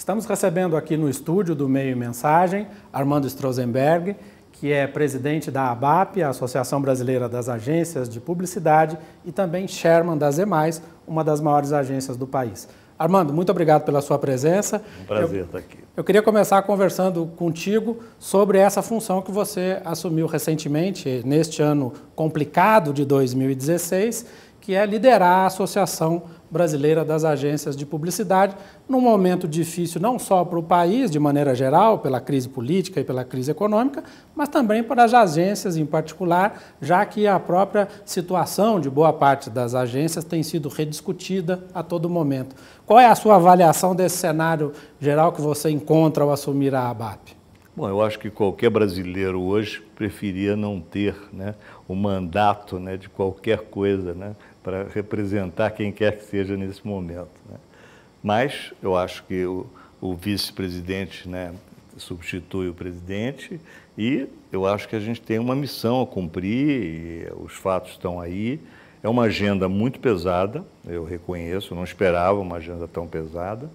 Estamos recebendo aqui no estúdio do Meio Mensagem Armando Strozenberg, que é presidente da ABAP, a Associação Brasileira das Agências de Publicidade, e também chairman da ZEMAIS, uma das maiores agências do país. Armando, muito obrigado pela sua presença. Um prazer estar aqui. Eu queria começar conversando contigo sobre essa função que você assumiu recentemente, neste ano complicado de 2016, que é liderar a Associação Brasileira das Agências de Publicidade, num momento difícil não só para o país, de maneira geral, pela crise política e pela crise econômica, mas também para as agências em particular, já que a própria situação de boa parte das agências tem sido rediscutida a todo momento. Qual é a sua avaliação desse cenário geral que você encontra ao assumir a ABAP? Bom, eu acho que qualquer brasileiro hoje preferia não ter, o mandato, de qualquer coisa, para representar quem quer que seja nesse momento. Mas eu acho que o vice-presidente, substitui o presidente, e eu acho que a gente tem uma missão a cumprir, e os fatos estão aí. É uma agenda muito pesada, eu reconheço, eu não esperava uma agenda tão pesada.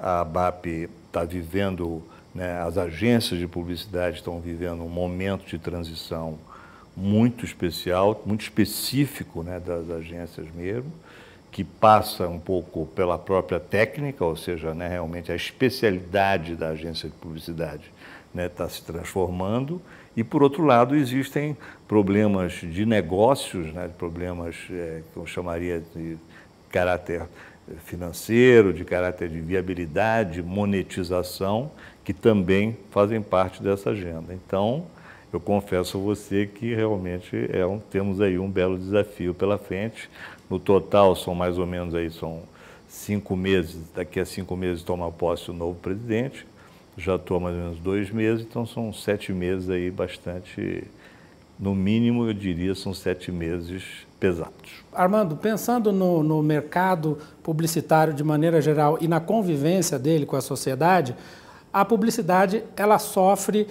A ABAP está vivendo, as agências de publicidade estão vivendo um momento de transição muito especial, muito específico, das agências mesmo, que passa um pouco pela própria técnica, ou seja, realmente a especialidade da agência de publicidade está se transformando, e, por outro lado, existem problemas de negócios, problemas que eu chamaria de caráter financeiro, de caráter de viabilidade, monetização, que também fazem parte dessa agenda. Então, eu confesso a você que realmente temos aí um belo desafio pela frente. No total, são mais ou menos aí, são 5 meses, daqui a 5 meses toma posse o novo presidente, já estou há mais ou menos 2 meses, então são 7 meses aí bastante, no mínimo eu diria, são 7 meses pesados. Armando, pensando no mercado publicitário de maneira geral e na convivência dele com a sociedade, a publicidade ela sofre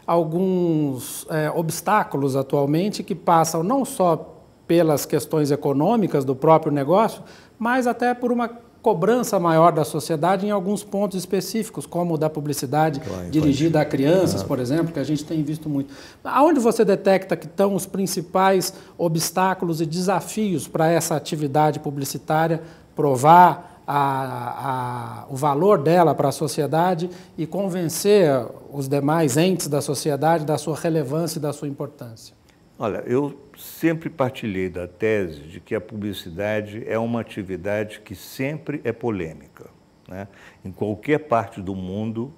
alguns obstáculos atualmente que passam não só pelas questões econômicas do próprio negócio, mas até por uma cobrança maior da sociedade em alguns pontos específicos, como o da publicidade dirigida a crianças, por exemplo, que a gente tem visto muito. Aonde você detecta que estão os principais obstáculos e desafios para essa atividade publicitária provar o valor dela para a sociedade e convencer os demais entes da sociedade da sua relevância e da sua importância? Olha, eu sempre partilhei da tese de que a publicidade é uma atividade que sempre é polêmica. Em qualquer parte do mundo,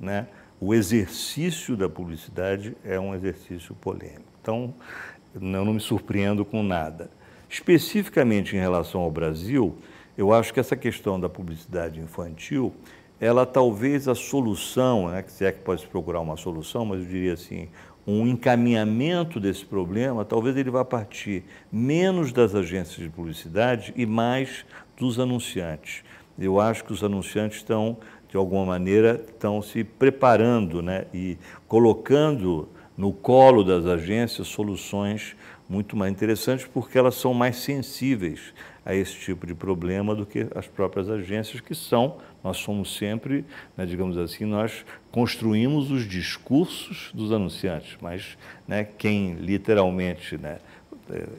o exercício da publicidade é um exercício polêmico. Então, eu não me surpreendo com nada. Especificamente em relação ao Brasil, eu acho que essa questão da publicidade infantil, ela talvez a solução, se é que pode se procurar uma solução, mas eu diria assim, um encaminhamento desse problema, talvez ele vá partir menos das agências de publicidade e mais dos anunciantes. Eu acho que os anunciantes estão, de alguma maneira, se preparando, e colocando no colo das agências soluções muito mais interessantes, porque elas são mais sensíveis a esse tipo de problema do que as próprias agências, que nós somos sempre, digamos assim, nós construímos os discursos dos anunciantes, mas quem literalmente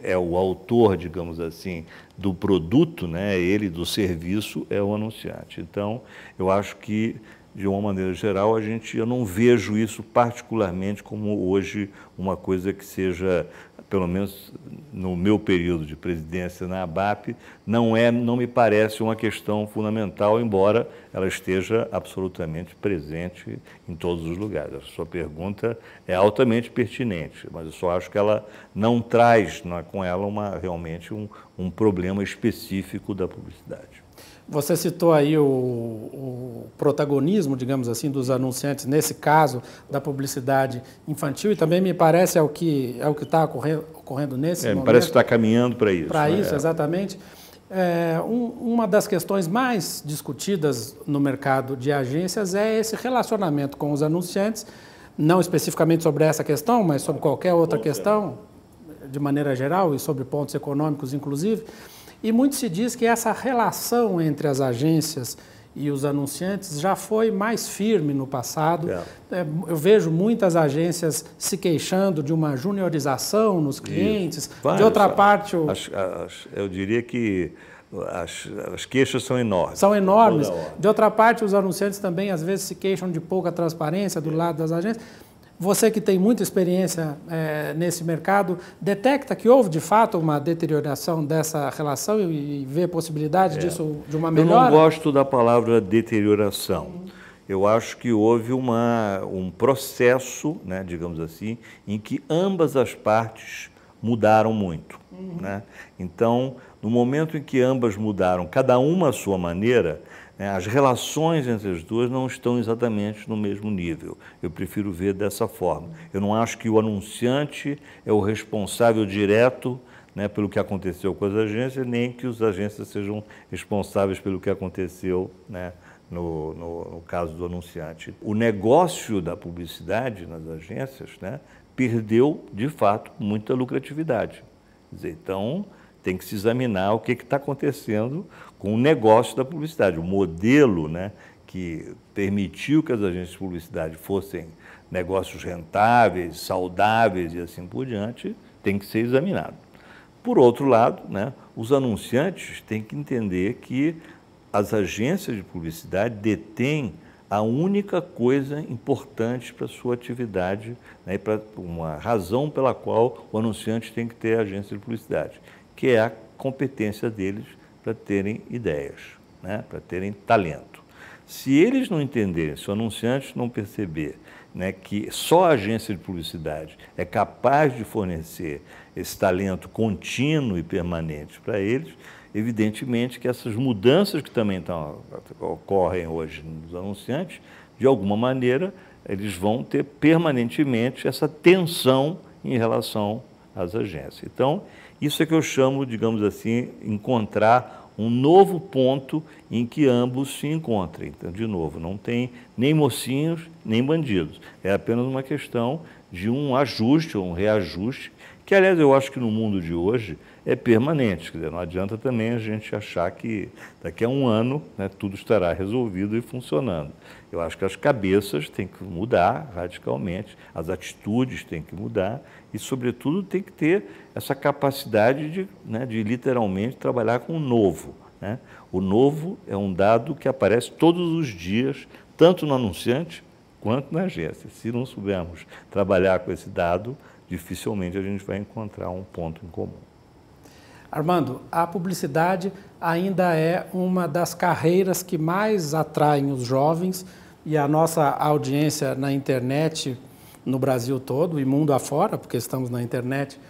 é o autor, digamos assim, do produto, ele do serviço, é o anunciante. Então, eu acho que, de uma maneira geral, eu não vejo isso particularmente como hoje uma coisa que seja, pelo menos no meu período de presidência na ABAP, não me parece uma questão fundamental, embora ela esteja absolutamente presente em todos os lugares. A sua pergunta é altamente pertinente, mas eu só acho que ela não traz com ela realmente um problema específico da publicidade. Você citou aí o protagonismo, digamos assim, dos anunciantes, nesse caso da publicidade infantil, e também me parece é o que está ocorrendo nesse momento. Me parece que está caminhando para isso. Para isso, exatamente. Uma das questões mais discutidas no mercado de agências é esse relacionamento com os anunciantes, não especificamente sobre essa questão, mas sobre qualquer outra questão, de maneira geral, e sobre pontos econômicos, inclusive. E muito se diz que essa relação entre as agências e os anunciantes já foi mais firme no passado. Eu vejo muitas agências se queixando de uma juniorização nos clientes. De outra parte... eu diria que as queixas são enormes. São enormes. De outra parte, os anunciantes também, às vezes, se queixam de pouca transparência do lado das agências. Você que tem muita experiência nesse mercado, detecta que houve, de fato, uma deterioração dessa relação e vê possibilidade disso, de uma melhora? Eu não gosto da palavra deterioração. Eu acho que houve um processo, né, digamos assim, em que ambas as partes mudaram muito. Né? Então, no momento em que ambas mudaram, cada uma à sua maneira, né, as relações entre as duas não estão exatamente no mesmo nível. Eu prefiro ver dessa forma. Eu não acho que o anunciante é o responsável direto, né, pelo que aconteceu com as agências, nem que os agências sejam responsáveis pelo que aconteceu, né, no caso do anunciante. O negócio da publicidade nas agências, né, perdeu, de fato, muita lucratividade. Quer dizer, então, tem que se examinar o que está acontecendo com o negócio da publicidade. O modelo, né, que permitiu que as agências de publicidade fossem negócios rentáveis, saudáveis e assim por diante, tem que ser examinado. Por outro lado, né, os anunciantes têm que entender que as agências de publicidade detêm a única coisa importante para a sua atividade, né, para uma razão pela qual o anunciante tem que ter a agência de publicidade, que é a competência deles para terem ideias, né, para terem talento. Se eles não entenderem, se o anunciante não perceber, né, que só a agência de publicidade é capaz de fornecer esse talento contínuo e permanente para eles, evidentemente que essas mudanças que também ocorrem hoje nos anunciantes, de alguma maneira, eles vão ter permanentemente essa tensão em relação às agências. Então, isso é que eu chamo, digamos assim, encontrar um novo ponto em que ambos se encontrem. Então, de novo, não tem nem mocinhos, nem bandidos. É apenas uma questão de um ajuste ou um reajuste, que, aliás, eu acho que no mundo de hoje é permanente. Quer dizer, não adianta também a gente achar que daqui a um ano, né, tudo estará resolvido e funcionando. Eu acho que as cabeças têm que mudar radicalmente, as atitudes têm que mudar e, sobretudo, tem que ter essa capacidade de literalmente trabalhar com o novo. Né? O novo é um dado que aparece todos os dias, tanto no anunciante quanto na agência. Se não soubermos trabalhar com esse dado, dificilmente a gente vai encontrar um ponto em comum. Armando, a publicidade ainda é uma das carreiras que mais atraem os jovens e a nossa audiência na internet, no Brasil todo e mundo afora, porque estamos na internet,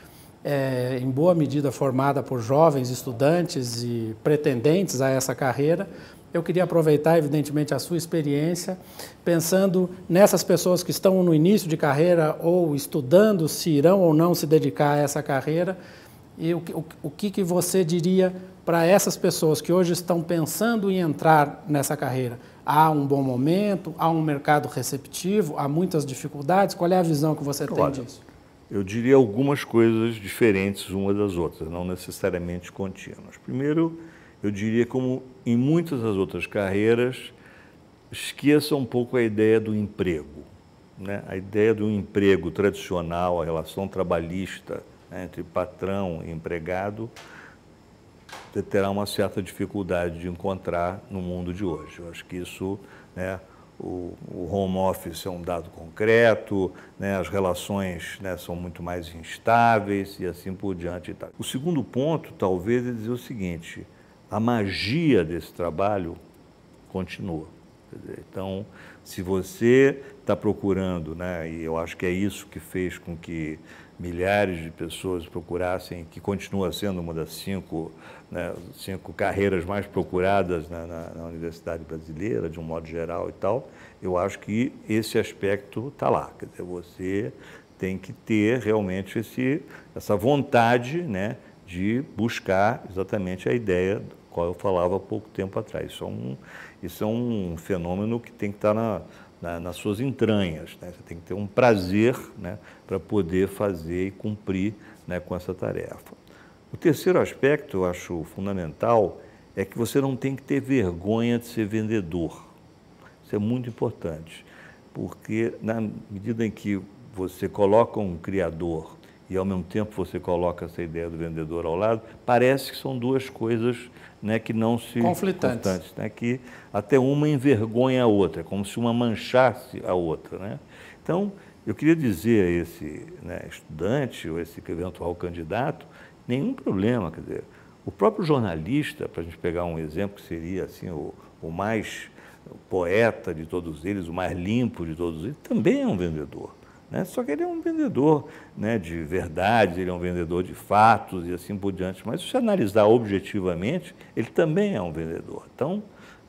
é em boa medida formada por jovens estudantes e pretendentes a essa carreira. Eu queria aproveitar, evidentemente, a sua experiência, pensando nessas pessoas que estão no início de carreira ou estudando se irão ou não se dedicar a essa carreira. E o que você diria para essas pessoas que hoje estão pensando em entrar nessa carreira? Há um bom momento? Há um mercado receptivo? Há muitas dificuldades? Qual é a visão que você tem disso? Eu diria algumas coisas diferentes umas das outras, não necessariamente contínuas. Primeiro, eu diria, como em muitas das outras carreiras, esqueça um pouco a ideia do emprego. Né? A ideia do emprego tradicional, a relação trabalhista, né, entre patrão e empregado, você terá uma certa dificuldade de encontrar no mundo de hoje. Eu acho que isso, né, o home office é um dado concreto, né, as relações, né, são muito mais instáveis e assim por diante. E tal. O segundo ponto, talvez, é dizer o seguinte: a magia desse trabalho continua. Quer dizer, então, se você está procurando, né, e eu acho que é isso que fez com que milhares de pessoas procurassem, que continua sendo uma das cinco carreiras mais procuradas na Universidade Brasileira, de um modo geral e tal, eu acho que esse aspecto está lá. Quer dizer, você tem que ter realmente essa vontade, né, de buscar exatamente a ideia da qual eu falava há pouco tempo atrás. Isso é um fenômeno que tem que estar nas suas entranhas, né? Você tem que ter um prazer, né, para poder fazer e cumprir, né, com essa tarefa. O terceiro aspecto, eu acho fundamental, é que você não tem que ter vergonha de ser vendedor. Isso é muito importante, porque na medida em que você coloca um criador e ao mesmo tempo você coloca essa ideia do vendedor ao lado, parece que são duas coisas, né, que não se... conflitantes. Né, que até uma envergonha a outra, como se uma manchasse a outra, né? Então, eu queria dizer a esse, né, estudante ou esse eventual candidato, nenhum problema, quer dizer, o próprio jornalista, para a gente pegar um exemplo que seria assim, o mais poeta de todos eles, o mais limpo de todos eles, também é um vendedor, né? Só que ele é um vendedor, né, de verdades, ele é um vendedor de fatos e assim por diante. Mas se você analisar objetivamente, ele também é um vendedor. Então,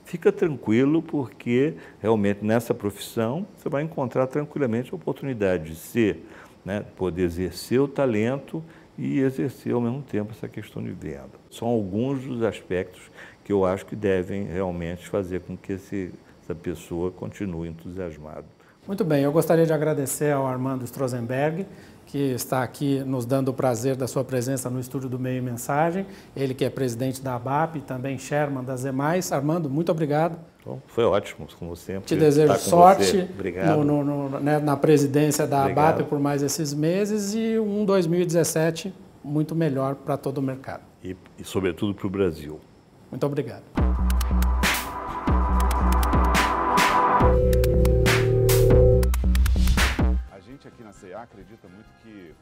fica tranquilo, porque realmente nessa profissão você vai encontrar tranquilamente a oportunidade de ser, né, poder exercer o talento e exercer ao mesmo tempo essa questão de venda. São alguns dos aspectos que eu acho que devem realmente fazer com que essa pessoa continue entusiasmada. Muito bem, eu gostaria de agradecer ao Armando Strozenberg, que está aqui nos dando o prazer da sua presença no estúdio do Meio e Mensagem, ele que é presidente da ABAP e também chairman das EMAIS. Armando, muito obrigado. Bom, foi ótimo, como sempre. Te desejo sorte né, na presidência da Obrigado. ABAP por mais esses meses e um 2017 muito melhor para todo o mercado. E sobretudo para o Brasil. Muito obrigado. A gente aqui na CA acredita muito que